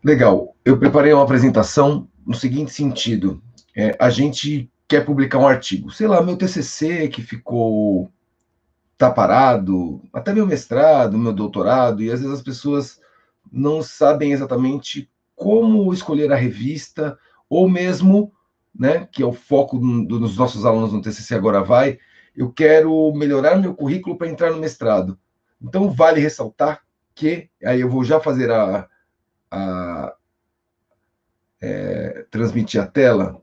Legal. Eu preparei uma apresentação no seguinte sentido. A gente quer publicar um artigo. Sei lá, meu TCC que tá parado, até meu mestrado, meu doutorado, e às vezes as pessoas não sabem exatamente como escolher a revista, ou mesmo, né, que é o foco dos nossos alunos no TCC Agora Vai, eu quero melhorar meu currículo para entrar no mestrado. Então, vale ressaltar que, aí eu vou já fazer a transmitir a tela,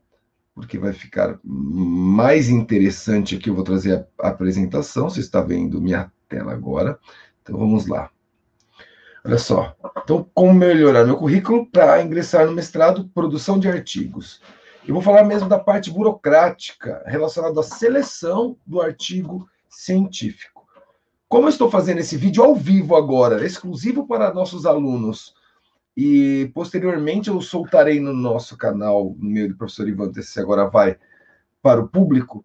porque vai ficar mais interessante aqui. Eu vou trazer a apresentação. Você está vendo minha tela agora. Então vamos lá. Olha só. Então, como melhorar meu currículo para ingressar no mestrado, produção de artigos. Eu vou falar mesmo da parte burocrática relacionada à seleção do artigo científico. Como eu estou fazendo esse vídeo ao vivo agora, exclusivo para nossos alunos, e posteriormente eu soltarei no nosso canal, no meu do professor Ivan TCC Agora Vai, para o público,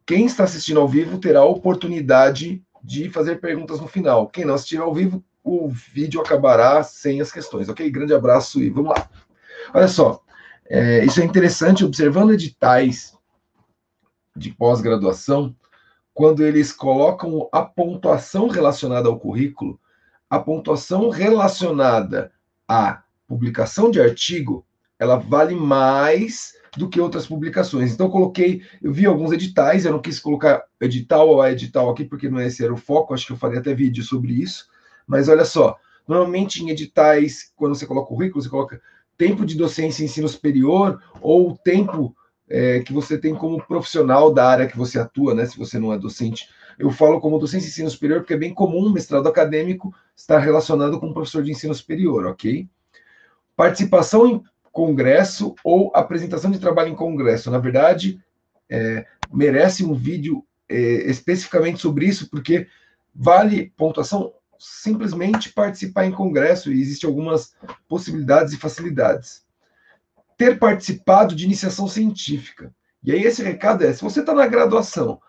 quem está assistindo ao vivo terá a oportunidade de fazer perguntas no final. Quem não assistir ao vivo, o vídeo acabará sem as questões, ok? Grande abraço e vamos lá. Olha só, isso é interessante, observando editais de pós-graduação, quando eles colocam a pontuação relacionada ao currículo, a pontuação relacionada à publicação de artigo, ela vale mais do que outras publicações. Então, eu vi alguns editais, eu não quis colocar edital ou edital aqui, porque não esse era o foco, acho que eu faria até vídeo sobre isso, mas olha só, normalmente em editais, quando você coloca o currículo, você coloca tempo de docência em ensino superior ou tempo que você tem como profissional da área que você atua, né? Se você não é docente. Eu falo como docência de ensino superior porque é bem comum mestrado acadêmico estar relacionado com um professor de ensino superior, ok? Participação em congresso ou apresentação de trabalho em congresso. Na verdade, merece um vídeo especificamente sobre isso, porque vale pontuação simplesmente participar em congresso e existem algumas possibilidades e facilidades. Ter participado de iniciação científica. E aí esse recado se você está na graduação,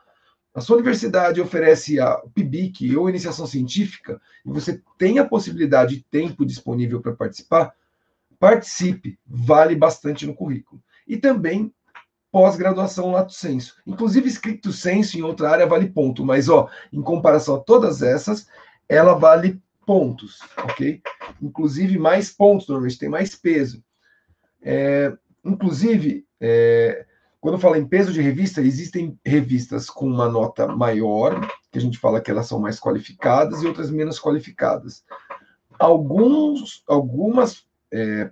a sua universidade oferece a PIBIC ou iniciação científica, e você tem a possibilidade e tempo disponível para participar, participe, vale bastante no currículo. E também pós-graduação lato sensu. Inclusive, escrito sensu em outra área vale ponto, mas em comparação a todas essas, ela vale pontos, ok? Inclusive, mais pontos, normalmente tem mais peso. Inclusive, quando fala em peso de revista, existem revistas com uma nota maior, que a gente fala que elas são mais qualificadas, e outras menos qualificadas. Algumas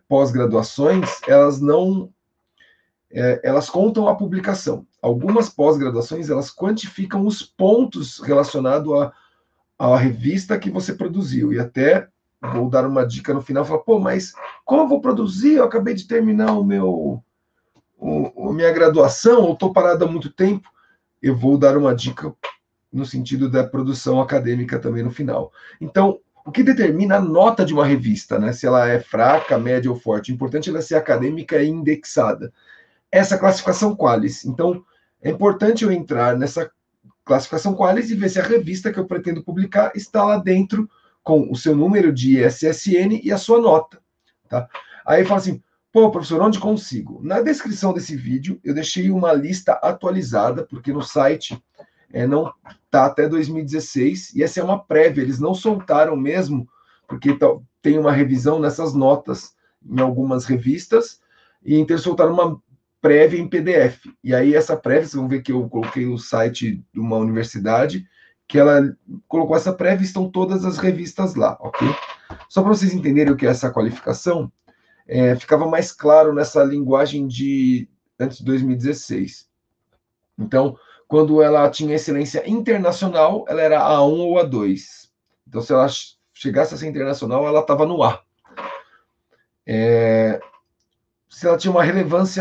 pós-graduações, elas não... elas contam a publicação. Algumas pós-graduações, elas quantificam os pontos relacionados à revista que você produziu, e até vou dar uma dica no final, falar, mas como eu vou produzir? Eu acabei de terminar minha graduação, ou estou parado há muito tempo. Eu vou dar uma dica no sentido da produção acadêmica também no final. Então, o que determina a nota de uma revista, né? Se ela é fraca, média ou forte? O importante é ela ser acadêmica e indexada. Essa classificação Qualis. Então, é importante eu entrar nessa classificação Qualis e ver se a revista que eu pretendo publicar está lá dentro com o seu número de SSN e a sua nota. Tá? Aí fala assim, professor, onde consigo? Na descrição desse vídeo, eu deixei uma lista atualizada, porque no site não está até 2016, e essa é uma prévia, eles não soltaram mesmo, porque tem uma revisão nessas notas em algumas revistas, e então eles soltaram uma prévia em PDF. E aí essa prévia, vocês vão ver que eu coloquei o site de uma universidade, que ela colocou essa prévia, estão todas as revistas lá, ok? Só para vocês entenderem o que é essa qualificação, ficava mais claro nessa linguagem de antes de 2016. Então, quando ela tinha excelência internacional, ela era A1 ou A2. Então, se ela chegasse a ser internacional, ela estava no A. Se ela tinha uma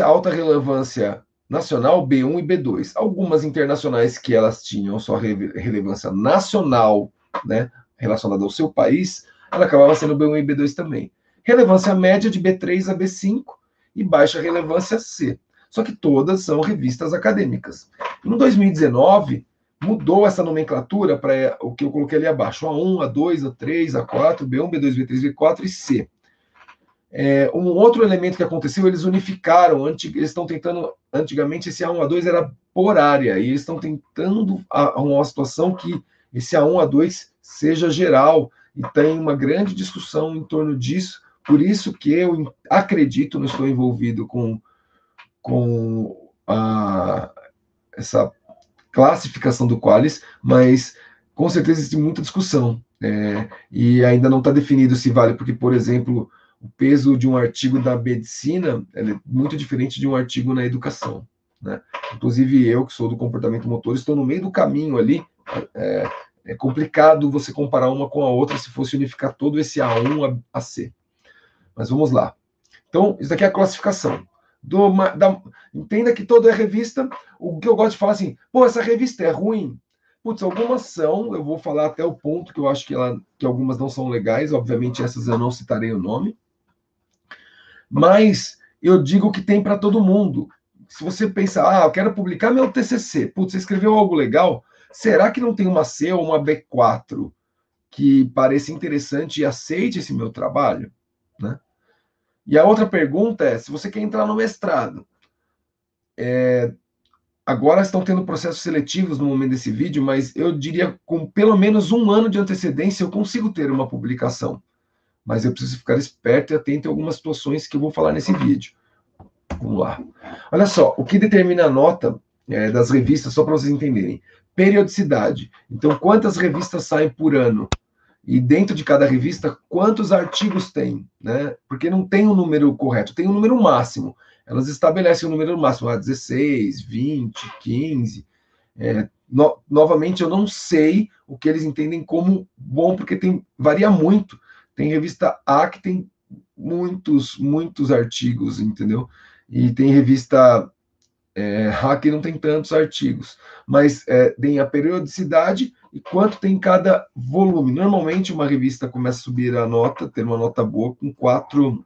alta relevância nacional, B1 e B2. Algumas internacionais que elas tinham só relevância nacional, né, relacionada ao seu país, ela acabava sendo B1 e B2 também. Relevância média de B3 a B5 e baixa relevância C. Só que todas são revistas acadêmicas. Em 2019, mudou essa nomenclatura para o que eu coloquei ali abaixo: A1, A2, A3, A4, B1, B2, B3, B4 e C. Um outro elemento que aconteceu, eles unificaram, eles estão tentando, antigamente esse A1, A2 era por área, e eles estão tentando arrumar uma situação que esse A1, A2 seja geral, e tem uma grande discussão em torno disso, por isso que eu acredito, não estou envolvido com essa classificação do Qualis, mas com certeza existe muita discussão, e ainda não está definido se vale, porque, por exemplo, o peso de um artigo da medicina é muito diferente de um artigo na educação, né? Inclusive eu, que sou do comportamento motor, estou no meio do caminho ali. É complicado você comparar uma com a outra se fosse unificar todo esse A1 a C. Mas vamos lá. Então, isso aqui é a classificação. Entenda que toda é revista. O que eu gosto de falar assim, pô, essa revista é ruim. Putz, algumas são, eu vou falar até o ponto que eu acho que algumas não são legais, obviamente essas eu não citarei o nome. Mas eu digo que tem para todo mundo. Se você pensar, eu quero publicar meu TCC, putz, você escreveu algo legal, será que não tem uma C ou uma B4 que pareça interessante e aceite esse meu trabalho? Né? E a outra pergunta é, se você quer entrar no mestrado, agora estão tendo processos seletivos no momento desse vídeo, mas eu diria com pelo menos 1 ano de antecedência eu consigo ter uma publicação. Mas eu preciso ficar esperto e atento em algumas situações que eu vou falar nesse vídeo. Vamos lá. Olha só, o que determina a nota das revistas, só para vocês entenderem. Periodicidade. Então, quantas revistas saem por ano? E dentro de cada revista, quantos artigos tem? Né? Porque não tem um número correto, tem um número máximo. Elas estabelecem um número máximo, 16, 20, 15. Novamente, eu não sei o que eles entendem como bom, porque varia muito. Tem revista A que tem muitos artigos, entendeu? E tem revista A que não tem tantos artigos. Mas tem a periodicidade e quanto tem cada volume. Normalmente, uma revista começa a subir a nota, ter uma nota boa, com 4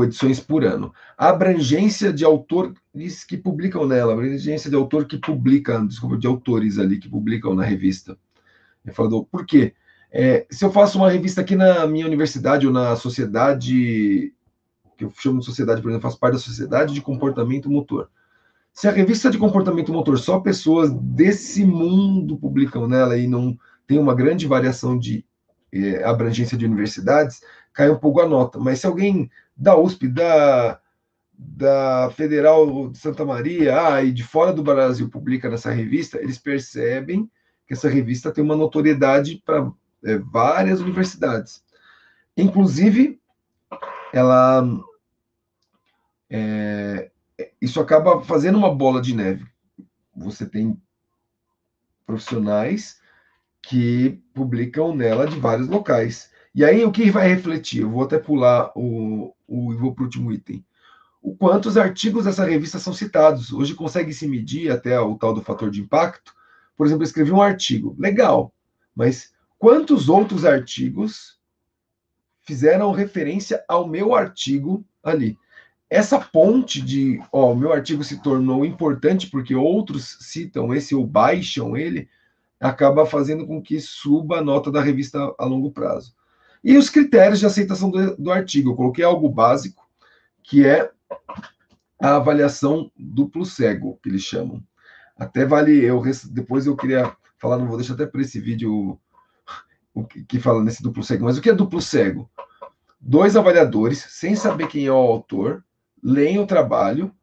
edições por ano. A abrangência de autores que publicam nela, a abrangência de autor que publica, desculpa, de autores ali que publicam na revista. Por quê? Se eu faço uma revista aqui na minha universidade ou na sociedade, que eu chamo de sociedade, por exemplo, eu faço parte da sociedade de comportamento motor. Se a revista de comportamento motor, só pessoas desse mundo publicam nela e não tem uma grande variação de abrangência de universidades, cai um pouco a nota. Mas se alguém da USP, da Federal de Santa Maria, e de fora do Brasil publica nessa revista, eles percebem que essa revista tem uma notoriedade para várias universidades. Inclusive, isso acaba fazendo uma bola de neve. Você tem profissionais que publicam nela de vários locais. E aí, o que vai refletir? Eu vou até pular e vou para o último item. O quantos artigos dessa revista são citados. Hoje consegue se medir até o tal do fator de impacto. Por exemplo, eu escrevi um artigo. Legal. Mas quantos outros artigos fizeram referência ao meu artigo ali? Essa ponte de, o meu artigo se tornou importante porque outros citam esse ou baixam ele, acaba fazendo com que suba a nota da revista a longo prazo. E os critérios de aceitação do artigo. Eu coloquei algo básico, que é a avaliação duplo cego, que eles chamam. Até vale, depois eu queria falar, não vou deixar até para esse vídeo o que fala nesse duplo cego, mas o que é duplo cego? 2 avaliadores, sem saber quem é o autor, leem o trabalho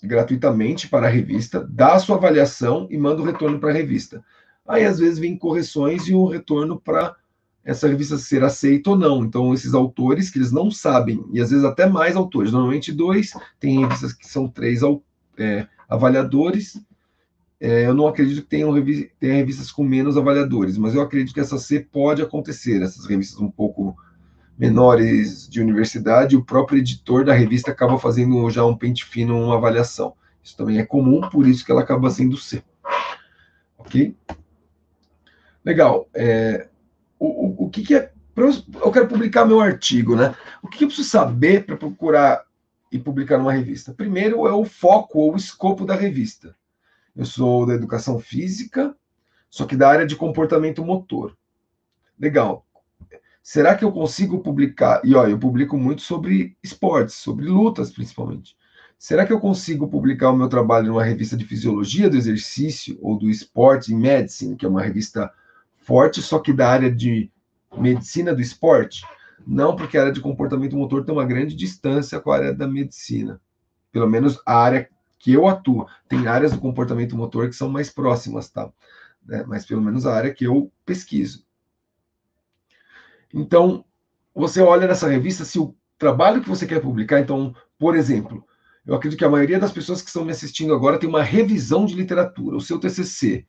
gratuitamente para a revista, dá a sua avaliação e manda o retorno para a revista. Aí, às vezes, vem correções e o retorno para essa revista ser aceita ou não. Então, esses autores que eles não sabem, e às vezes até mais autores, normalmente 2, tem revistas que são 3 avaliadores. Eu não acredito que tenha revistas com menos avaliadores, mas eu acredito que essa C pode acontecer, essas revistas um pouco menores de universidade, o próprio editor da revista acaba fazendo já um pente fino, uma avaliação. Isso também é comum, por isso que ela acaba sendo C. Ok? Legal. O que é... Eu quero publicar meu artigo, né? O que eu preciso saber para procurar e publicar numa revista? Primeiro é o foco ou o escopo da revista. Eu sou da educação física, só que da área de comportamento motor. Legal. Será que eu consigo publicar? E ó, eu publico muito sobre esportes, sobre lutas principalmente. Será que eu consigo publicar o meu trabalho numa revista de fisiologia do exercício ou do Sport in Medicine, que é uma revista forte, só que da área de medicina do esporte? Não, porque a área de comportamento motor tem uma grande distância com a área da medicina. Pelo menos a área que eu atuo. Tem áreas do comportamento motor que são mais próximas, tá? Mas pelo menos a área que eu pesquiso. Então, você olha nessa revista se o trabalho que você quer publicar, então, por exemplo, eu acredito que a maioria das pessoas que estão me assistindo agora tem uma revisão de literatura, o seu TCC.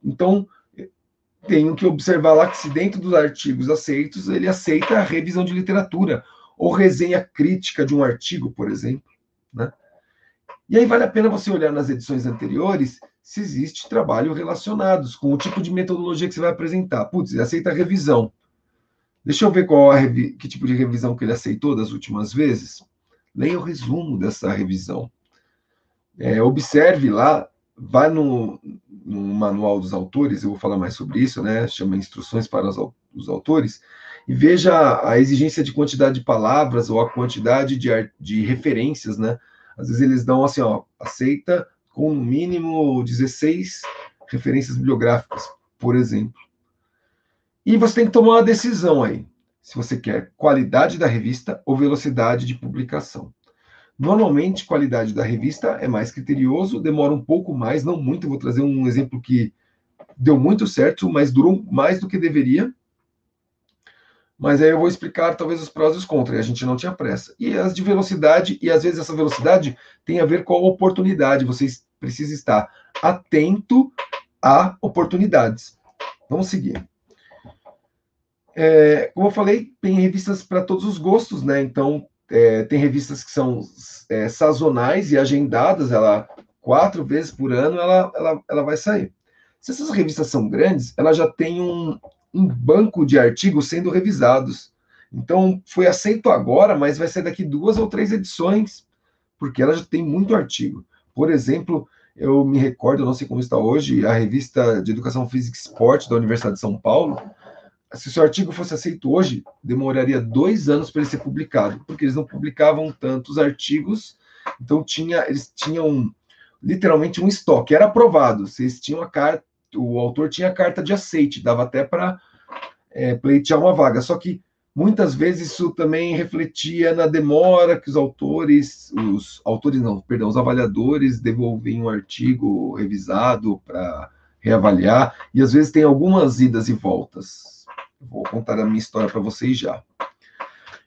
Então, tenho que observar lá que se dentro dos artigos aceitos, ele aceita a revisão de literatura, ou resenha crítica de um artigo, por exemplo, né? E aí vale a pena você olhar nas edições anteriores se existe trabalho relacionados com o tipo de metodologia que você vai apresentar. Putz, ele aceita a revisão. Deixa eu ver que tipo de revisão que ele aceitou das últimas vezes. Leia o resumo dessa revisão. Observe lá, vá no manual dos autores, eu vou falar mais sobre isso, né? Chama Instruções para os Autores, e veja a exigência de quantidade de palavras ou a quantidade de referências, né? Às vezes eles dão assim, ó, aceita com no mínimo 16 referências bibliográficas, por exemplo. E você tem que tomar uma decisão aí, se você quer qualidade da revista ou velocidade de publicação. Normalmente, qualidade da revista é mais criterioso, demora um pouco mais, não muito. Eu vou trazer um exemplo que deu muito certo, mas durou mais do que deveria. Mas aí eu vou explicar talvez os prós e os contras, e a gente não tinha pressa. E as de velocidade, e às vezes essa velocidade tem a ver com a oportunidade. Você precisa estar atento a oportunidades. Vamos seguir. Como eu falei, tem revistas para todos os gostos, né? Então, tem revistas que são sazonais e agendadas, 4 vezes por ano ela vai sair. Se essas revistas são grandes, ela já tem um banco de artigos sendo revisados. Então, foi aceito agora, mas vai sair daqui 2 ou 3 edições, porque ela já tem muito artigo. Por exemplo, eu me recordo, eu não sei como está hoje, a revista de Educação Física e Esporte da Universidade de São Paulo. Se o seu artigo fosse aceito hoje, demoraria 2 anos para ele ser publicado, porque eles não publicavam tantos artigos, então eles tinham literalmente um estoque, era aprovado, vocês tinham a carta, o autor tinha a carta de aceite, dava até para pleitear uma vaga, só que muitas vezes isso também refletia na demora que os avaliadores devolviam um artigo revisado para reavaliar, e às vezes tem algumas idas e voltas. Vou contar a minha história para vocês já.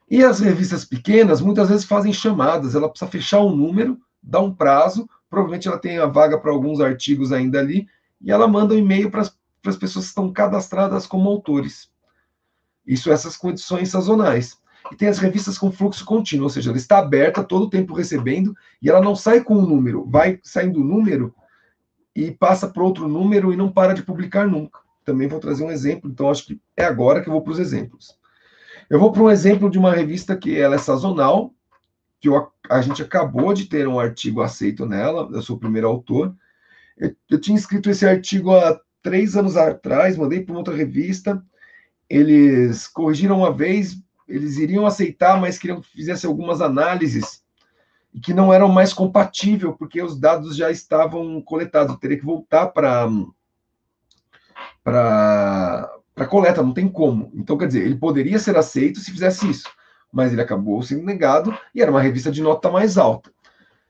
E as revistas pequenas, muitas vezes fazem chamadas, ela precisa fechar um número, dá um prazo, provavelmente ela tem a vaga para alguns artigos ainda ali, e ela manda um e-mail para as pessoas que estão cadastradas como autores. Isso, essas condições sazonais. E tem as revistas com fluxo contínuo, ou seja, ela está aberta todo o tempo recebendo, e ela não sai com um número, vai saindo o número e passa para outro número e não para de publicar nunca. Também vou trazer um exemplo, então acho que é agora que eu vou para os exemplos. Eu vou para um exemplo de uma revista que ela é sazonal, que a gente acabou de ter um artigo aceito nela, eu sou o primeiro autor. Eu tinha escrito esse artigo há 3 anos atrás, mandei para uma outra revista, eles corrigiram uma vez, eles iriam aceitar, mas queriam que fizesse algumas análises, e que não eram mais compatíveis, porque os dados já estavam coletados, eu teria que voltar para coleta, não tem como. Então, quer dizer, ele poderia ser aceito se fizesse isso, mas ele acabou sendo negado e era uma revista de nota mais alta.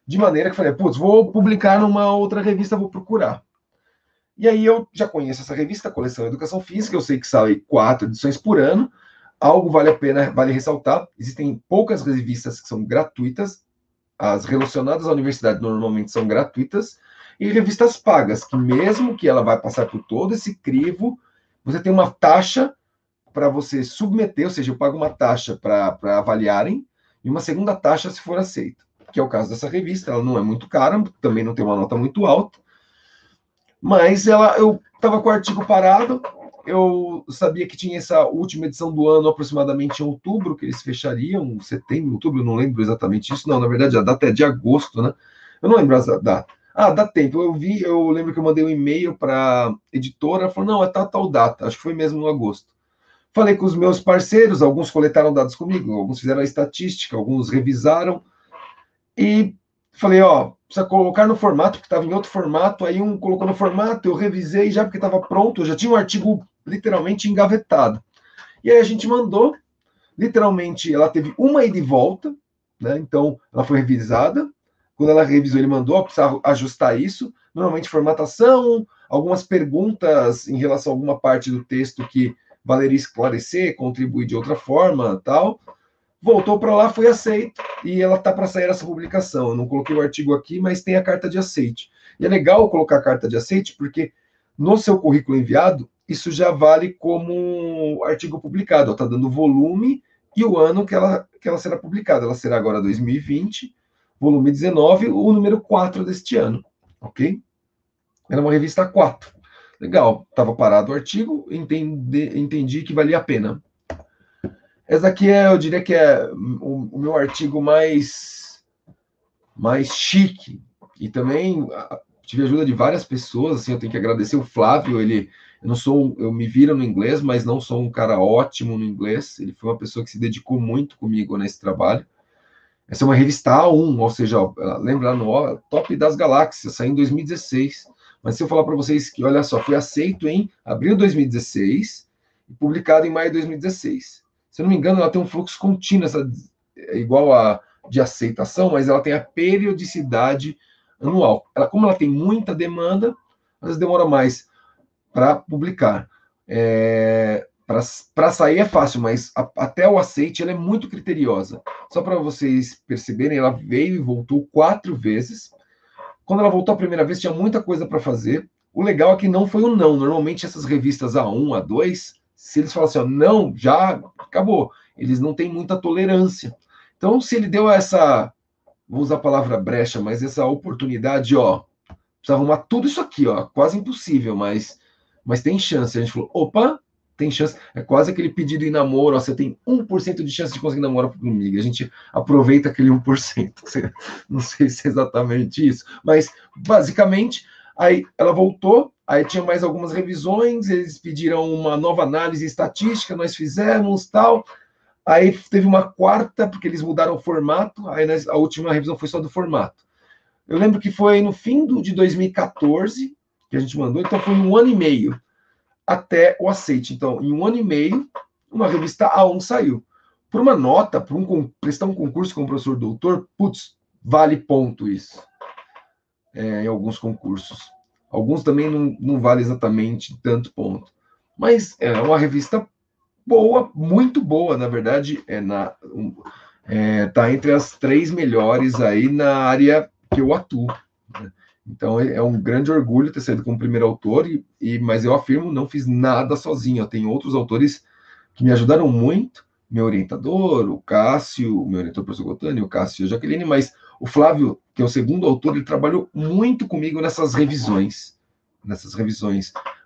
De maneira que eu falei, putz, vou publicar numa outra revista, vou procurar. E aí eu já conheço essa revista, a Coleção Educação Física, eu sei que sai 4 edições por ano, algo vale a pena, vale ressaltar, existem poucas revistas que são gratuitas, as relacionadas à universidade normalmente são gratuitas, e revistas pagas, que mesmo que ela vai passar por todo esse crivo, você tem uma taxa para você submeter, ou seja, eu pago uma taxa para avaliarem, e uma segunda taxa se for aceita, que é o caso dessa revista, ela não é muito cara, também não tem uma nota muito alta, mas eu estava com o artigo parado, eu sabia que tinha essa última edição do ano aproximadamente em outubro, que eles fechariam, setembro, outubro, eu não lembro exatamente isso, não, na verdade a data é de agosto, né? Eu não lembro a data. Dá tempo, eu lembro que eu mandei um e-mail para a editora, ela falou, não, é tal data, acho que foi mesmo em agosto. Falei com os meus parceiros, alguns coletaram dados comigo, alguns fizeram a estatística, alguns revisaram, e falei, ó, precisa colocar no formato, porque estava em outro formato, aí um colocou no formato, eu revisei já porque estava pronto, eu já tinha um artigo literalmente engavetado. E aí a gente mandou, literalmente, ela teve uma ida e volta, né? Então, ela foi revisada. Quando ela revisou, ele mandou, ó, precisa ajustar isso. Normalmente, formatação, algumas perguntas em relação a alguma parte do texto que valeria esclarecer, contribuir de outra forma, tal. Voltou para lá, foi aceito, e ela tá para sair essa publicação. Eu não coloquei o artigo aqui, mas tem a carta de aceite. E é legal colocar a carta de aceite, porque no seu currículo enviado, isso já vale como artigo publicado. Está dando o volume e o ano que ela será publicada. Ela será agora 2020, volume 19, o número 4 deste ano. Ok? Era uma revista 4. Legal. Estava parado o artigo, entendi que valia a pena. Essa aqui eu diria que é o meu artigo mais chique. E também tive ajuda de várias pessoas, assim, eu tenho que agradecer o Flávio, eu me viro no inglês, mas não sou um cara ótimo no inglês, ele foi uma pessoa que se dedicou muito comigo nesse trabalho. Essa é uma revista A1, ou seja, lembra no Top das Galáxias, saiu em 2016. Mas se eu falar para vocês que, olha só, foi aceito em abril de 2016 e publicado em maio de 2016. Se eu não me engano, ela tem um fluxo contínuo, igual a de aceitação, mas ela tem a periodicidade anual. Como ela tem muita demanda, às vezes demora mais para publicar. Para sair é fácil, mas até o aceite ela é muito criteriosa. Só para vocês perceberem, ela veio e voltou 4 vezes. Quando ela voltou a primeira vez, tinha muita coisa para fazer. O legal é que não foi um não. Normalmente essas revistas A1, A2, se eles falam assim, ó, não, já acabou. Eles não têm muita tolerância. Então, se ele deu essa, vou usar a palavra brecha, mas essa oportunidade, ó, precisa arrumar tudo isso aqui, ó, quase impossível, mas tem chance. A gente falou, opa, tem chance. É quase aquele pedido em namoro, ó, você tem 1% de chance de conseguir namorar comigo. A gente aproveita aquele 1%. Não sei se é exatamente isso, mas basicamente, aí ela voltou, aí tinha mais algumas revisões, eles pediram uma nova análise estatística, nós fizemos, tal. Aí teve uma quarta, porque eles mudaram o formato, aí a última revisão foi só do formato. Eu lembro que foi no fim de 2014 que a gente mandou, então foi 1 ano e meio até o aceite. Então, em 1 ano e meio, uma revista A1 saiu. Por uma nota, prestar um concurso com o professor doutor, putz, vale ponto isso. Em alguns concursos. Alguns também não vale exatamente tanto ponto. Mas é uma revista boa, muito boa, na verdade, tá entre as 3 melhores aí na área que eu atuo. Né? Então é um grande orgulho ter saído como primeiro autor, mas eu afirmo, não fiz nada sozinho. Eu tenho outros autores que me ajudaram muito, meu orientador, o Cássio, meu orientador, o professor Gotani, o Cássio e a Jaqueline, mas o Flávio, que é o segundo autor, ele trabalhou muito comigo nessas revisões.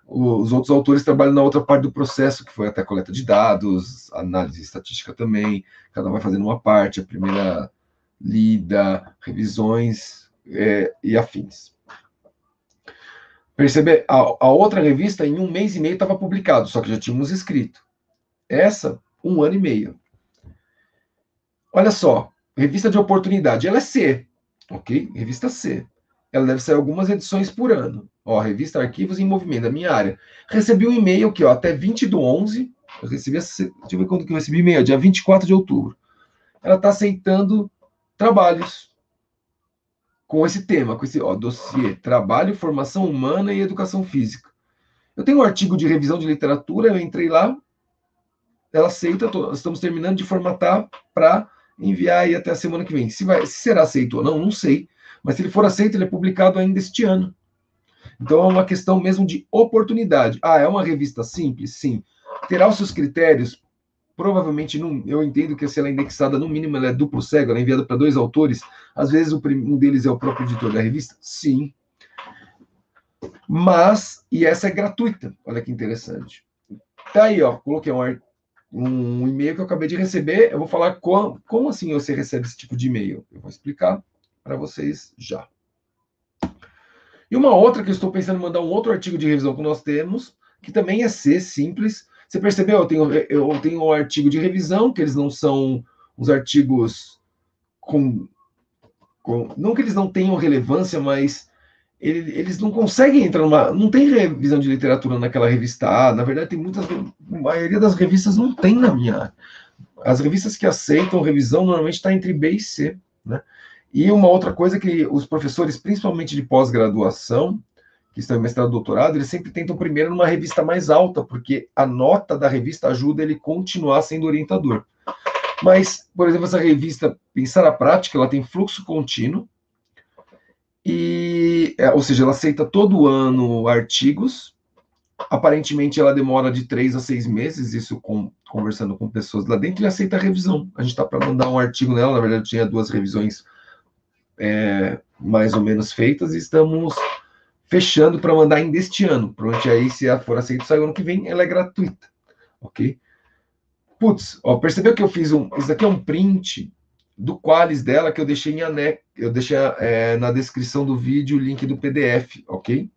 Os outros autores trabalham na outra parte do processo, que foi até a coleta de dados, análise estatística também, cada um vai fazendo uma parte, a primeira lida, revisões e afins. Perceber, a outra revista, em 1 mês e meio, estava publicado, só que já tínhamos escrito. Essa, 1 ano e meio. Olha só, revista de oportunidade, ela é C, ok? Revista C. Ela deve sair algumas edições por ano. Ó, revista Arquivos em Movimento, da minha área. Recebi um e-mail aqui, ó, até 20/11. Eu recebi, deixa eu ver quando que eu recebi e-mail, dia 24 de outubro. Ela está aceitando trabalhos com esse tema, com esse dossiê, trabalho, formação humana e educação física. Eu tenho um artigo de revisão de literatura, eu entrei lá, ela aceita, estamos terminando de formatar para enviar aí até a semana que vem. Se será aceito ou não, não sei. Mas se ele for aceito, ele é publicado ainda este ano. Então é uma questão mesmo de oportunidade. Ah, é uma revista simples? Sim. Terá os seus critérios? Provavelmente não. Eu entendo que se ela é indexada, no mínimo ela é duplo cego, ela é enviada para 2 autores. Às vezes um deles é o próprio editor da revista? Sim. Mas, e essa é gratuita. Olha que interessante. Tá aí, ó. Coloquei um e-mail que eu acabei de receber. Eu vou falar como assim você recebe esse tipo de e-mail. Eu vou explicar para vocês já. E uma outra que eu estou pensando em mandar um outro artigo de revisão que nós temos, que também é C, simples, Você percebeu? Eu tenho um artigo de revisão, que eles não são os artigos não que eles não tenham relevância, mas eles não conseguem entrar numa. Não tem revisão de literatura naquela revista A. Na verdade, tem muitas. A maioria das revistas não tem na minha área. As revistas que aceitam revisão normalmente está entre B e C, né? E uma outra coisa que os professores, principalmente de pós-graduação, que estão em mestrado e doutorado, eles sempre tentam primeiro numa revista mais alta, porque a nota da revista ajuda ele a continuar sendo orientador. Mas, por exemplo, essa revista Pensar a Prática, ela tem fluxo contínuo, ou seja, ela aceita todo ano artigos. Aparentemente, ela demora de 3 a 6 meses, isso conversando com pessoas lá dentro, e aceita a revisão. A gente está para mandar um artigo nela, na verdade, tinha 2 revisões mais ou menos feitas, e estamos fechando para mandar ainda este ano. Pronto, aí, se ela for aceita, sai o ano que vem, ela é gratuita, ok? Putz, ó, percebeu que eu fiz isso aqui é um print do Qualis dela, que eu deixei em anexo, eu deixei na descrição do vídeo o link do PDF, ok?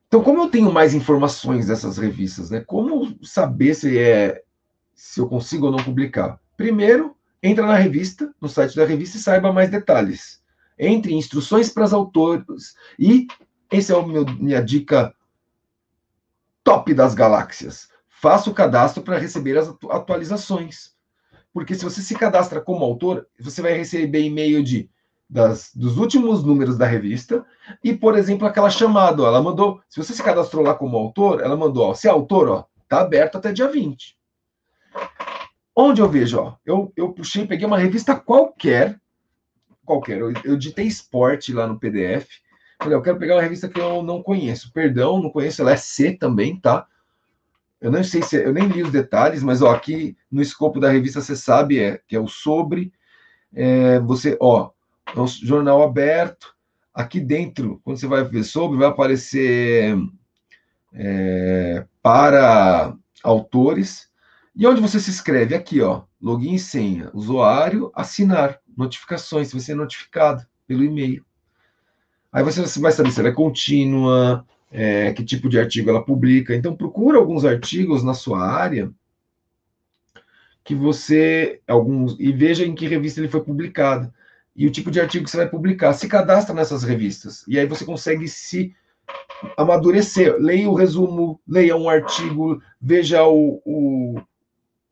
Então, como eu tenho mais informações dessas revistas, né? Como saber se eu consigo ou não publicar? Primeiro, entra na revista, no site da revista, e saiba mais detalhes. Entre em instruções para os autores. E essa é minha dica top das galáxias. Faça o cadastro para receber as atualizações. Porque se você se cadastra como autor, você vai receber e-mail dos últimos números da revista e, por exemplo, aquela chamada, ó, ela mandou, se você se cadastrou lá como autor, ela mandou, ó, se é autor, ó, tá aberto até dia 20. Onde eu vejo, ó, eu puxei, peguei uma revista qualquer, eu digitei esporte lá no PDF, falei, eu quero pegar uma revista que eu não conheço, perdão, não conheço, ela é C também, tá? Eu não sei eu nem li os detalhes, mas ó, aqui no escopo da revista você sabe que é o sobre, você, ó, é um jornal aberto. Aqui dentro, quando você vai ver sobre, vai aparecer para autores. E onde você se inscreve? Aqui, ó, login e senha, usuário, assinar, notificações, se você é notificado pelo e-mail. Aí você vai saber se ela é contínua, que tipo de artigo ela publica. Então, procura alguns artigos na sua área e veja em que revista ele foi publicado e o tipo de artigo que você vai publicar. Se cadastra nessas revistas e aí você consegue se amadurecer. Leia o resumo, leia um artigo, veja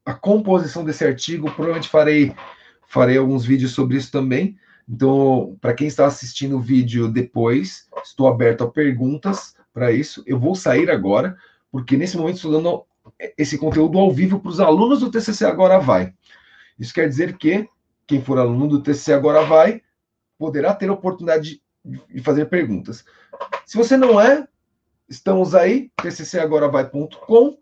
a composição desse artigo. Provavelmente farei alguns vídeos sobre isso também. Então, para quem está assistindo o vídeo depois, estou aberto a perguntas para isso. Eu vou sair agora, porque nesse momento estou dando esse conteúdo ao vivo para os alunos do TCC Agora Vai. Isso quer dizer que quem for aluno do TCC Agora Vai poderá ter a oportunidade de fazer perguntas. Se você não é, estamos aí, tccagoravai.com.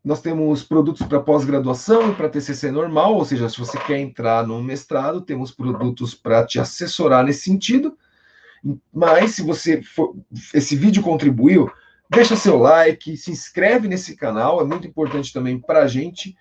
Nós temos produtos para pós-graduação e para TCC normal, ou seja, se você quer entrar no mestrado, temos produtos para te assessorar nesse sentido. Mas se esse vídeo contribuiu, deixa seu like, se inscreve nesse canal, é muito importante também para a gente.